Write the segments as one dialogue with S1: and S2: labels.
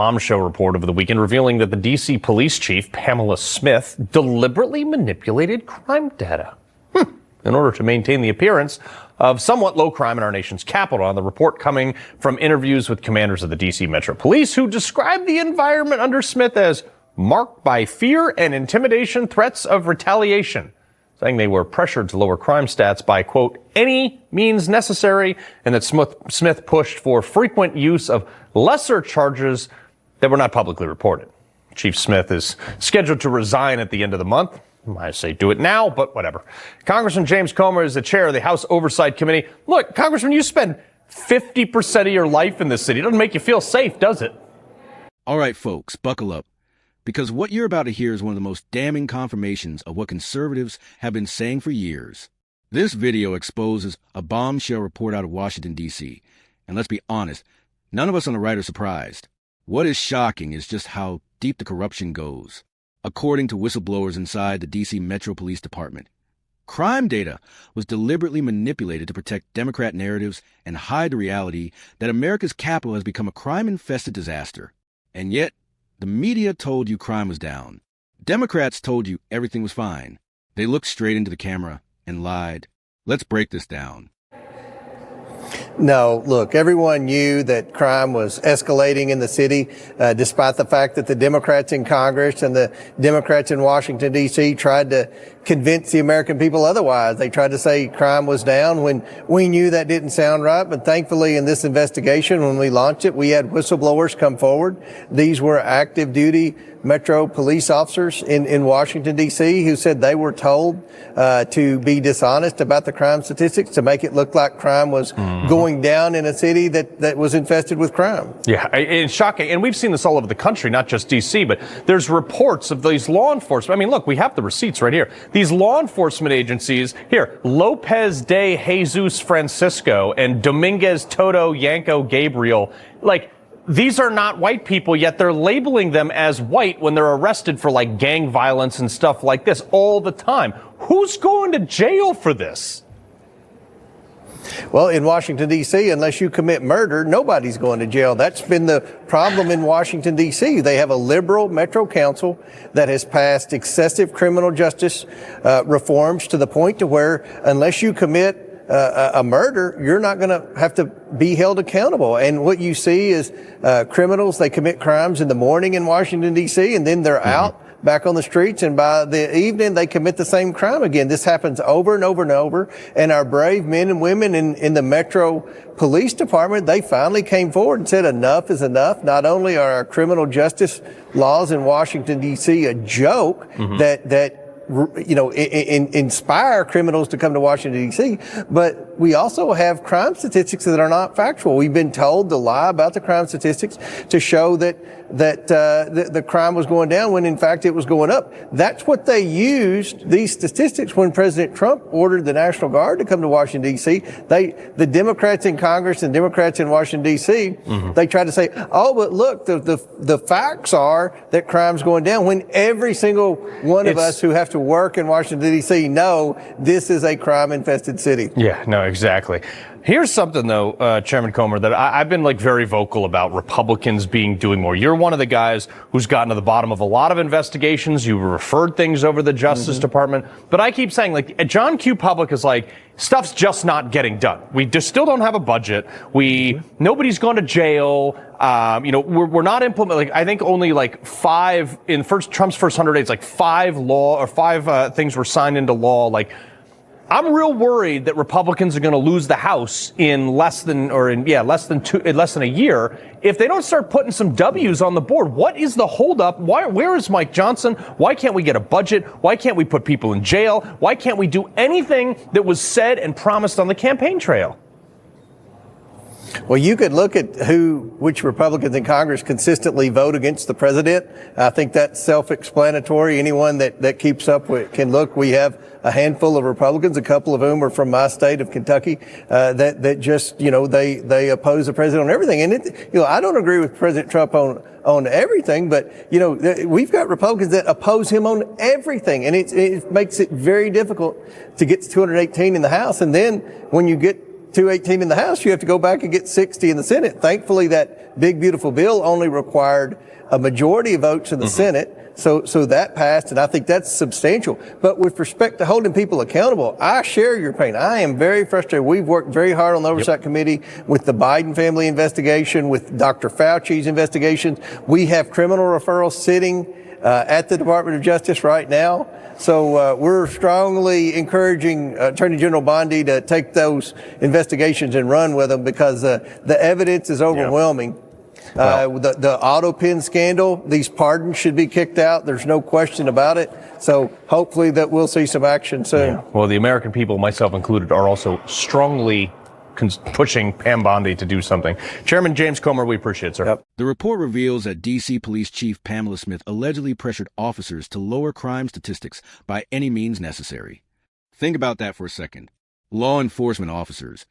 S1: bombshell report over the weekend revealing that the D.C. police chief, Pamela Smith, deliberately manipulated crime data in order to maintain the appearance of somewhat low crime in our nation's capital. And the report coming from interviews with commanders of the D.C. Metro Police, who described the environment under Smith as marked by fear and intimidation, threats of retaliation, saying they were pressured to lower crime stats by, quote, any means necessary, and that Smith pushed for frequent use of lesser charges that were not publicly reported. Chief Smith is scheduled to resign at the end of the month. I say do it now, but whatever. Congressman James Comer is the chair of the House Oversight Committee. Look, Congressman, you spend 50% of your life in this city. It doesn't make you feel safe, does it?
S2: All right, folks, buckle up. Because what you're about to hear is one of the most damning confirmations of what conservatives have been saying for years. This video exposes a bombshell report out of Washington, D.C. And let's be honest, none of us on the right are surprised. What is shocking is just how deep the corruption goes. According to whistleblowers inside the D.C. Metro Police Department, crime data was deliberately manipulated to protect Democrat narratives and hide the reality that America's capital has become a crime-infested disaster. And yet, the media told you crime was down. Democrats told you everything was fine. They looked straight into the camera and lied. Let's break this down.
S3: No, look, everyone knew that crime was escalating in the city, despite the fact that the Democrats in Congress and the Democrats in Washington, D.C. tried to convince the American people otherwise. They tried to say crime was down when we knew that didn't sound right. But thankfully, in this investigation, when we launched it, we had whistleblowers come forward. These were active duty Metro police officers in Washington, D.C., who said they were told to be dishonest about the crime statistics to make it look like crime was going down in a city that was infested with crime.
S1: Yeah, it's shocking. And we've seen this all over the country, not just D.C., but there's reports of these law enforcement. I mean, look, we have the receipts right here. These law enforcement agencies here, Lopez de Jesus Francisco and Dominguez Toto Yanko Gabriel, like, these are not white people, yet they're labeling them as white when they're arrested for like gang violence and stuff like this all the time. Who's going to jail for this?
S3: Well, in Washington, D.C., unless you commit murder, nobody's going to jail. That's been the problem in Washington, D.C. They have a liberal Metro Council that has passed excessive criminal justice reforms to the point to where unless you commit a murder, you're not going to have to be held accountable. And what you see is criminals, they commit crimes in the morning in Washington, D.C., and then they're out back on the streets, and by the evening they commit the same crime again. This happens over and over and over. And our brave men and women in the Metro Police Department, they finally came forward and said enough is enough. Not only are our criminal justice laws in Washington, D.C. a joke that inspire criminals to come to Washington, D.C., but we also have crime statistics that are not factual. We've been told to lie about the crime statistics to show that the crime was going down when in fact it was going up. That's what they used, these statistics, when President Trump ordered the National Guard to come to Washington, D.C. The Democrats in Congress and Democrats in Washington, D.C., they tried to say, oh, but look, the facts are that crime's going down, when every single one of us who have to work in Washington, D.C. know this is a crime-infested city.
S1: Yeah, no, exactly. Here's something, though, Chairman Comer, that I've been very vocal about Republicans doing more. You're one of the guys who's gotten to the bottom of a lot of investigations. You referred things over the Justice Department. But I keep saying, John Q. Public is stuff's just not getting done. We just still don't have a budget. Nobody's gone to jail. We're not implementing, I think only 5 in Trump's first 100 days, 5 things were signed into law. I'm real worried that Republicans are going to lose the House in less than a year if they don't start putting some W's on the board. What is the holdup? Where is Mike Johnson? Why can't we get a budget? Why can't we put people in jail? Why can't we do anything that was said and promised on the campaign trail?
S3: Well, you could look at which Republicans in Congress consistently vote against the president. I think that's self-explanatory. Anyone that keeps up with can look. We have a handful of Republicans, a couple of whom are from my state of Kentucky, that just, they oppose the president on everything. And I don't agree with President Trump on everything, but, we've got Republicans that oppose him on everything. And it makes it very difficult to get to 218 in the House. And then when you get 218 in the House, you have to go back and get 60 in the Senate. Thankfully, that big, beautiful bill only required a majority of votes in the Senate. So that passed, and I think that's substantial. But with respect to holding people accountable, I share your pain. I am very frustrated. We've worked very hard on the Oversight Committee with the Biden family investigation, with Dr. Fauci's investigations. We have criminal referrals sitting at the Department of Justice right now. So we're strongly encouraging Attorney General Bondi to take those investigations and run with them, because the evidence is overwhelming. The auto pin scandal, these pardons should be kicked out. There's no question about it. So hopefully that we'll see some action soon.
S1: Yeah. Well, the American people, myself included, are also strongly pushing Pam Bondi to do something. Chairman James Comer, we appreciate it, sir.
S3: Yep.
S2: The report reveals that D.C. Police Chief Pamela Smith allegedly pressured officers to lower crime statistics by any means necessary. Think about that for a second. Law enforcement officers,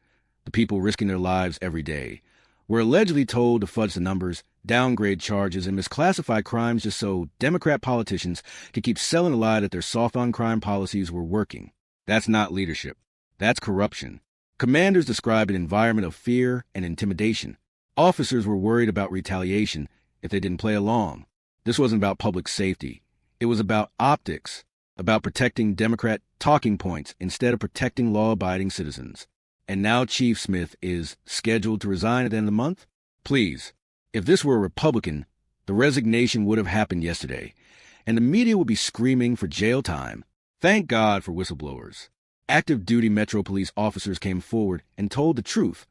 S2: the people risking their lives every day, were allegedly told to fudge the numbers, downgrade charges, and misclassify crimes just so Democrat politicians could keep selling the lie that their soft-on-crime policies were working. That's not leadership. That's corruption. Commanders described an environment of fear and intimidation. Officers were worried about retaliation if they didn't play along. This wasn't about public safety. It was about optics, about protecting Democrat talking points instead of protecting law-abiding citizens. And now Chief Smith is scheduled to resign at the end of the month? Please, if this were a Republican, the resignation would have happened yesterday, and the media would be screaming for jail time. Thank God for whistleblowers. Active duty Metro Police officers came forward and told the truth.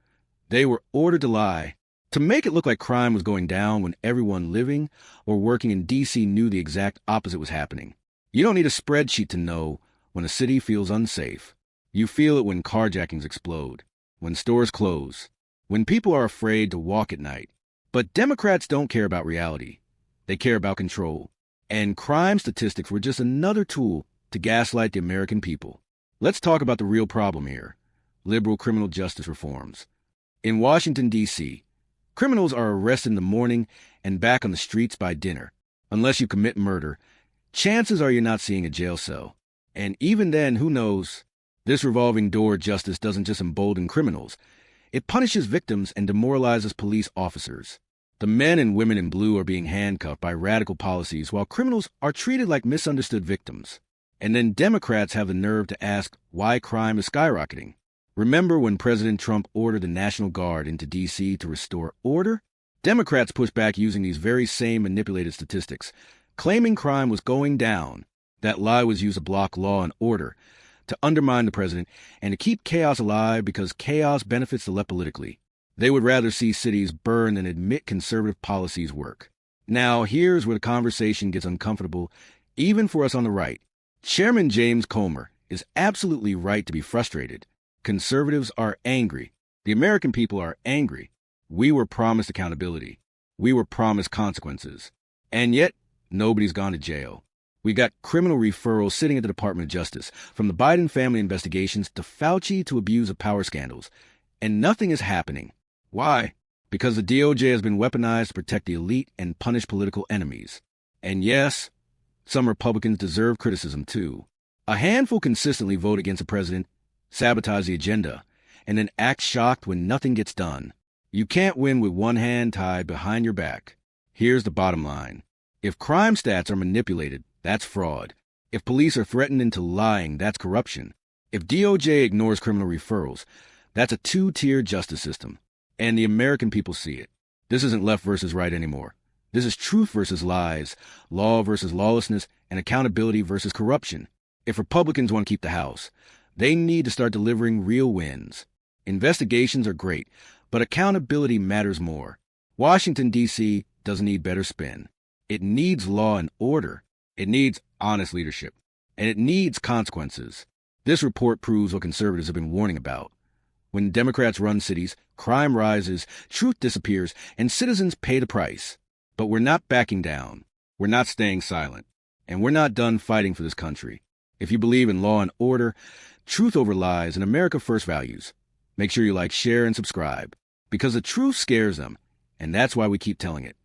S2: They were ordered to lie, to make it look like crime was going down when everyone living or working in D.C. knew the exact opposite was happening. You don't need a spreadsheet to know when a city feels unsafe. You feel it when carjackings explode, when stores close, when people are afraid to walk at night. But Democrats don't care about reality. They care about control. And crime statistics were just another tool to gaslight the American people. Let's talk about the real problem here: liberal criminal justice reforms. In Washington, D.C., criminals are arrested in the morning and back on the streets by dinner. Unless you commit murder, chances are you're not seeing a jail cell. And even then, who knows? This revolving door justice doesn't just embolden criminals. It punishes victims and demoralizes police officers. The men and women in blue are being handcuffed by radical policies while criminals are treated like misunderstood victims. And then Democrats have the nerve to ask why crime is skyrocketing. Remember when President Trump ordered the National Guard into D.C. to restore order? Democrats pushed back using these very same manipulated statistics, claiming crime was going down. That lie was used to block law and order, to undermine the president, and to keep chaos alive because chaos benefits the left politically. They would rather see cities burn than admit conservative policies work. Now, here's where the conversation gets uncomfortable, even for us on the right. Chairman James Comer is absolutely right to be frustrated. Conservatives are angry. The American people are angry. We were promised accountability. We were promised consequences. And yet, nobody's gone to jail. We got criminal referrals sitting at the Department of Justice, from the Biden family investigations to Fauci to abuse of power scandals. And nothing is happening. Why? Because the DOJ has been weaponized to protect the elite and punish political enemies. And yes, some Republicans deserve criticism too. A handful consistently vote against the president, sabotage the agenda, and then act shocked when nothing gets done. You can't win with one hand tied behind your back. Here's the bottom line. If crime stats are manipulated, that's fraud. If police are threatened into lying, that's corruption. If DOJ ignores criminal referrals, that's a two-tier justice system. And the American people see it. This isn't left versus right anymore. This is truth versus lies, law versus lawlessness, and accountability versus corruption. If Republicans want to keep the House, they need to start delivering real wins. Investigations are great, but accountability matters more. Washington, D.C. doesn't need better spin. It needs law and order. It needs honest leadership. And it needs consequences. This report proves what conservatives have been warning about. When Democrats run cities, crime rises, truth disappears, and citizens pay the price. But we're not backing down. We're not staying silent. And we're not done fighting for this country. If you believe in law and order, truth over lies, and America First values, make sure you like, share, and subscribe. Because the truth scares them, and that's why we keep telling it.